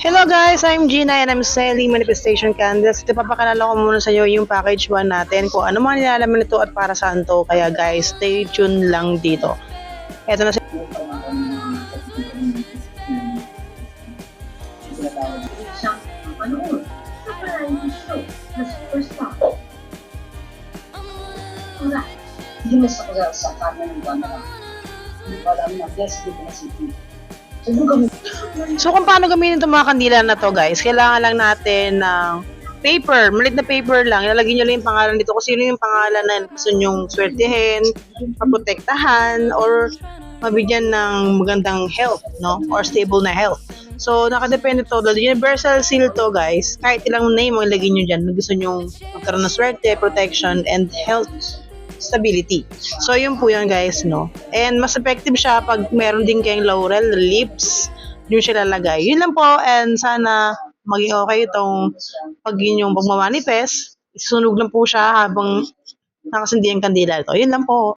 Hello guys, I'm Gina and I'm selling manifestation candles. Ito papakalala ko muna sa inyo yung package 1 natin kung ano mga nilalaman nito at para saan to. Kaya guys, stay tuned lang dito. Ito na Siyang manood sa variety show na Superstar. Wala. Hindi mas ako sa kanya ng buwan na lang. Hindi pa alam na guest dito na city. So kung paano gamitin itong mga kandila na to guys, kailangan lang natin ng paper, malit na paper lang. Ilalagay nyo lang yung pangalan dito kung sino yung pangalan na gusto nyong swertihin, maprotektahan, or mabigyan ng magandang health, no? Or stable na health. So, nakadepende to. The universal seal to, guys. Kahit ilang name ang ilagay nyo dyan. Gusto nyo magkaroon ng swerte, protection, and health stability. So, yun po yun, guys, no? And mas effective siya pag meron din kayong laurel, leaves, yun siya lalagay. Yun lang po, and sana maging okay itong pag yun yung pagmamanifest. Isusunog lang po siya habang nakasindi ang kandila ito. Yun lang po.